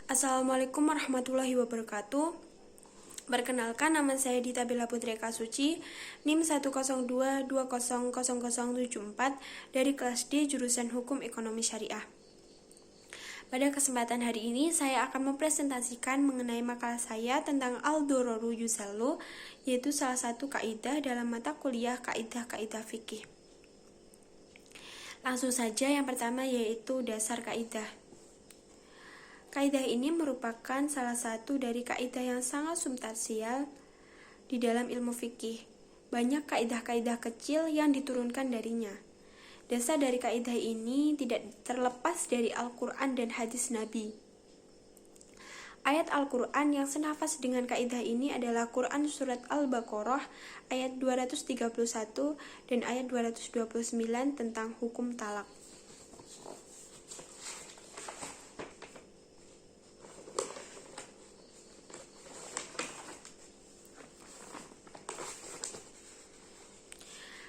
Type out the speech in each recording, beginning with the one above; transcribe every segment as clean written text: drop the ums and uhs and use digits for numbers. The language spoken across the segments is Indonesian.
Assalamualaikum warahmatullahi wabarakatuh. Perkenalkan, nama saya Dita Bella Putri Eka Suci, NIM 102200074 dari kelas D jurusan Hukum Ekonomi Syariah. Pada kesempatan hari ini, saya akan mempresentasikan mengenai makalah saya tentang al-dororu yuzallu, yaitu salah satu kaidah dalam mata kuliah kaidah-kaidah fikih. Langsung saja, yang pertama yaitu dasar kaidah. Kaidah ini merupakan salah satu dari kaidah yang sangat substansial di dalam ilmu fikih. Banyak kaidah-kaidah kecil yang diturunkan darinya. Dasar dari kaidah ini tidak terlepas dari Al-Quran dan hadis Nabi. Ayat Al-Quran yang senafas dengan kaidah ini adalah Quran Surat Al-Baqarah ayat 231 dan ayat 229 tentang hukum talak.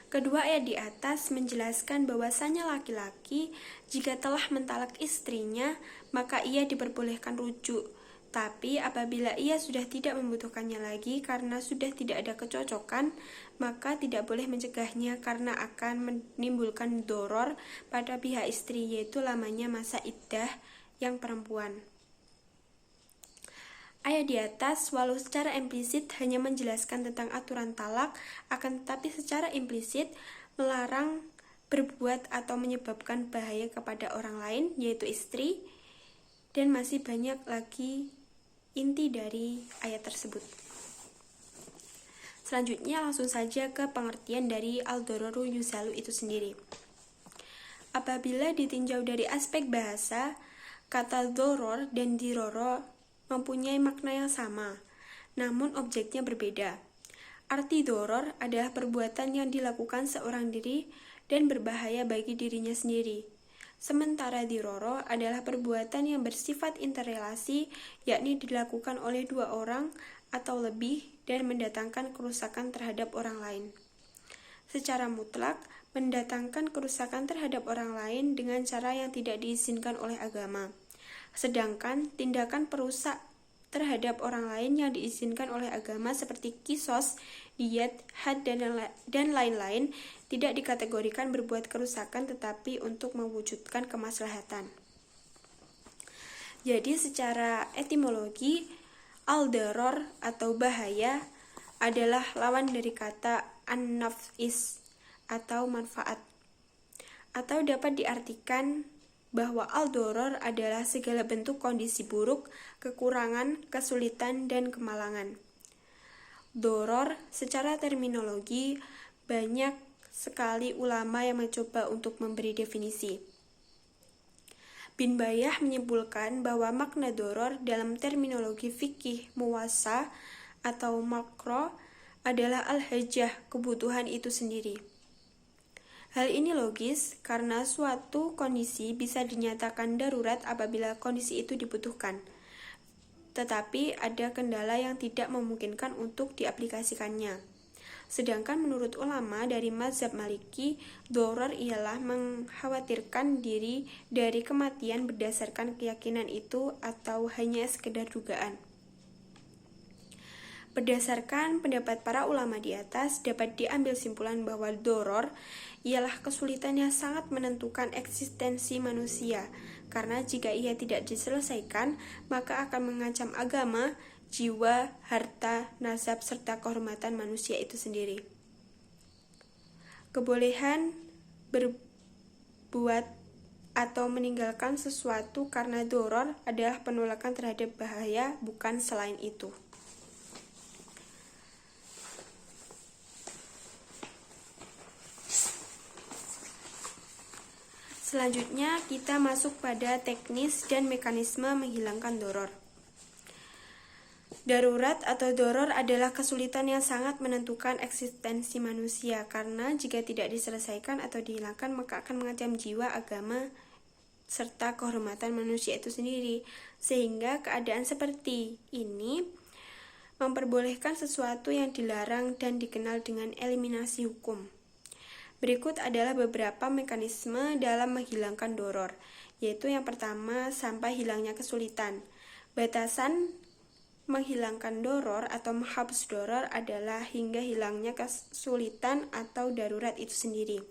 Kedua ayat di atas menjelaskan bahwasanya laki-laki jika telah mentalak istrinya, maka ia diperbolehkan rujuk. Tapi apabila ia sudah tidak membutuhkannya lagi karena sudah tidak ada kecocokan, maka tidak boleh mencegahnya karena akan menimbulkan doror pada pihak istri, yaitu lamanya masa iddah yang perempuan. Ayat di atas, walau secara implisit hanya menjelaskan tentang aturan talak, akan tetapi secara implisit melarang berbuat atau menyebabkan bahaya kepada orang lain, yaitu istri, dan masih banyak lagi inti dari ayat tersebut. Selanjutnya langsung saja ke pengertian dari al-dororu yuzallu itu sendiri. Apabila ditinjau dari aspek bahasa, kata doror dan diroro mempunyai makna yang sama, namun objeknya berbeda. Arti doror adalah perbuatan yang dilakukan seorang diri dan berbahaya bagi dirinya sendiri. Sementara diroro adalah perbuatan yang bersifat interrelasi, yakni dilakukan oleh dua orang atau lebih dan mendatangkan kerusakan terhadap orang lain. Secara mutlak, mendatangkan kerusakan terhadap orang lain dengan cara yang tidak diizinkan oleh agama. Sedangkan tindakan perusak terhadap orang lain yang diizinkan oleh agama seperti kisos, diat, had, dan lain-lain tidak dikategorikan berbuat kerusakan tetapi untuk mewujudkan kemaslahatan. Jadi secara etimologi, al-daror atau bahaya adalah lawan dari kata an-naf'is atau manfaat, atau dapat diartikan bahwa al-doror adalah segala bentuk kondisi buruk, kekurangan, kesulitan, dan kemalangan. Doror secara terminologi banyak sekali ulama yang mencoba untuk memberi definisi. Bin Bayah menyimpulkan bahwa makna doror dalam terminologi fikih muwassa atau makro adalah al-hajah, kebutuhan itu sendiri. Hal ini logis karena suatu kondisi bisa dinyatakan darurat apabila kondisi itu dibutuhkan. Tetapi ada kendala yang tidak memungkinkan untuk diaplikasikannya. Sedangkan menurut ulama dari mazhab Maliki, doror ialah mengkhawatirkan diri dari kematian berdasarkan keyakinan itu atau hanya sekedar dugaan. Berdasarkan pendapat para ulama di atas, dapat diambil simpulan bahwa doror ialah kesulitan yang sangat menentukan eksistensi manusia, karena jika ia tidak diselesaikan, maka akan mengancam agama, jiwa, harta, nasab, serta kehormatan manusia itu sendiri. Kebolehan berbuat atau meninggalkan sesuatu karena doror adalah penolakan terhadap bahaya, bukan selain itu. Selanjutnya kita masuk pada teknis dan mekanisme menghilangkan doror. Darurat atau doror adalah kesulitan yang sangat menentukan eksistensi manusia, karena jika tidak diselesaikan atau dihilangkan maka akan mengancam jiwa, agama, serta kehormatan manusia itu sendiri. Sehingga keadaan seperti ini memperbolehkan sesuatu yang dilarang dan dikenal dengan eliminasi hukum. Berikut adalah beberapa mekanisme dalam menghilangkan doror, yaitu yang pertama, sampai hilangnya kesulitan. Batasan menghilangkan doror atau menghapus doror adalah hingga hilangnya kesulitan atau darurat itu sendiri.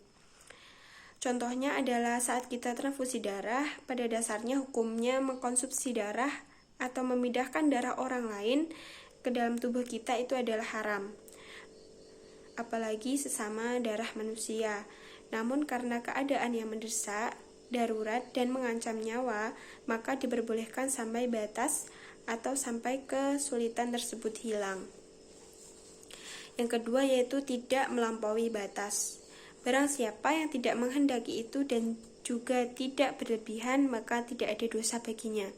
Contohnya adalah saat kita transfusi darah, pada dasarnya hukumnya mengkonsumsi darah atau memindahkan darah orang lain ke dalam tubuh kita itu adalah haram, apalagi sesama darah manusia. Namun karena keadaan yang mendesak, darurat, dan mengancam nyawa, maka diperbolehkan sampai batas atau sampai kesulitan tersebut hilang. Yang kedua yaitu tidak melampaui batas. Barang siapa yang tidak menghendaki itu dan juga tidak berlebihan, maka tidak ada dosa baginya.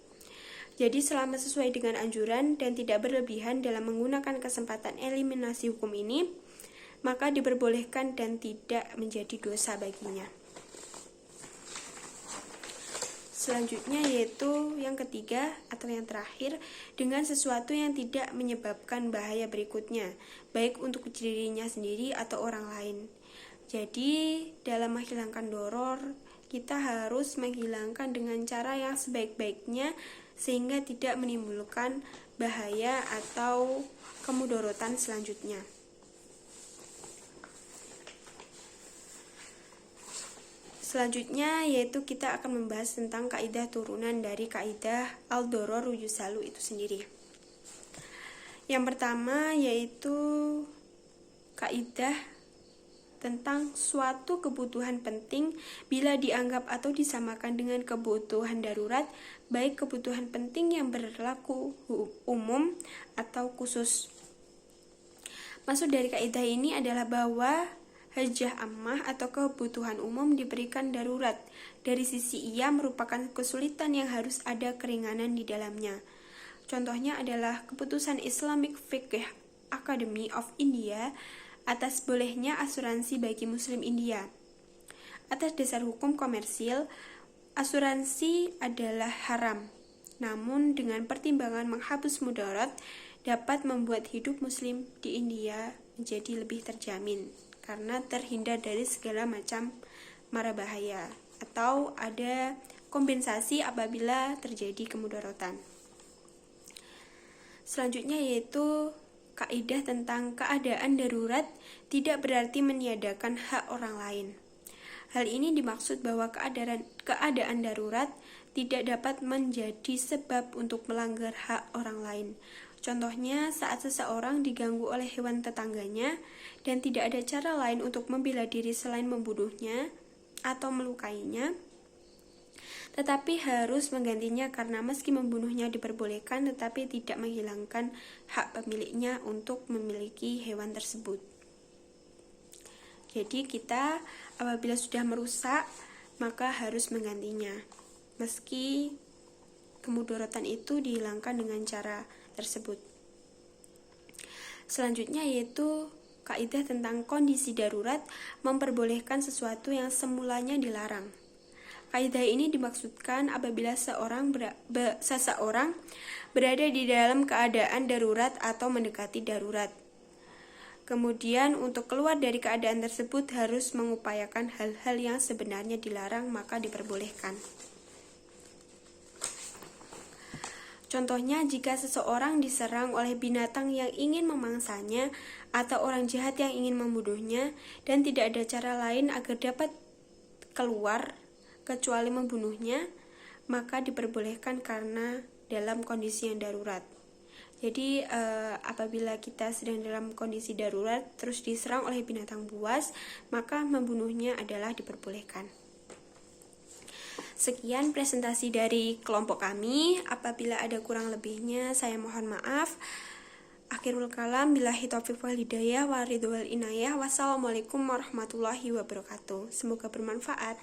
Jadi selama sesuai dengan anjuran dan tidak berlebihan dalam menggunakan kesempatan eliminasi hukum ini, maka diperbolehkan dan tidak menjadi dosa baginya. Selanjutnya yaitu yang ketiga atau yang terakhir, dengan sesuatu yang tidak menyebabkan bahaya berikutnya, baik untuk dirinya sendiri atau orang lain. Jadi dalam menghilangkan doror, kita harus menghilangkan dengan cara yang sebaik-baiknya sehingga tidak menimbulkan bahaya atau kemudorotan selanjutnya. Selanjutnya yaitu kita akan membahas tentang kaidah turunan dari kaidah al-dororu yusalu itu sendiri. Yang pertama yaitu kaidah tentang suatu kebutuhan penting bila dianggap atau disamakan dengan kebutuhan darurat, baik kebutuhan penting yang berlaku umum atau khusus. Maksud dari kaidah ini adalah bahwa hajah ammah atau kebutuhan umum diberikan darurat. Dari sisi ia merupakan kesulitan yang harus ada keringanan di dalamnya. Contohnya adalah keputusan Islamic Fiqh Academy of India atas bolehnya asuransi bagi Muslim India. Atas dasar hukum komersil, asuransi adalah haram. Namun dengan pertimbangan menghapus mudarat dapat membuat hidup Muslim di India menjadi lebih terjamin, karena terhindar dari segala macam mara bahaya atau ada kompensasi apabila terjadi kemudaratan. Selanjutnya yaitu kaidah tentang keadaan darurat tidak berarti meniadakan hak orang lain. Hal ini dimaksud bahwa keadaan darurat tidak dapat menjadi sebab untuk melanggar hak orang lain. Contohnya saat seseorang diganggu oleh hewan tetangganya dan tidak ada cara lain untuk membela diri selain membunuhnya atau melukainya, tetapi harus menggantinya karena meski membunuhnya diperbolehkan tetapi tidak menghilangkan hak pemiliknya untuk memiliki hewan tersebut. Jadi kita apabila sudah merusak maka harus menggantinya meski kemudaratan itu dihilangkan dengan cara tersebut. Selanjutnya yaitu kaidah tentang kondisi darurat memperbolehkan sesuatu yang semulanya dilarang. Kaidah ini dimaksudkan apabila seseorang berada di dalam keadaan darurat atau mendekati darurat. Kemudian untuk keluar dari keadaan tersebut harus mengupayakan hal-hal yang sebenarnya dilarang maka diperbolehkan. Contohnya jika seseorang diserang oleh binatang yang ingin memangsanya atau orang jahat yang ingin membunuhnya dan tidak ada cara lain agar dapat keluar kecuali membunuhnya, maka diperbolehkan karena dalam kondisi yang darurat. Jadi apabila kita sedang dalam kondisi darurat terus diserang oleh binatang buas, maka membunuhnya adalah diperbolehkan. Sekian presentasi dari kelompok kami. Apabila ada kurang lebihnya saya mohon maaf. Akhirul kalam, billahi taufiq wal hidayah wa ridwal inayah. Wassalamualaikum warahmatullahi wabarakatuh. Semoga bermanfaat.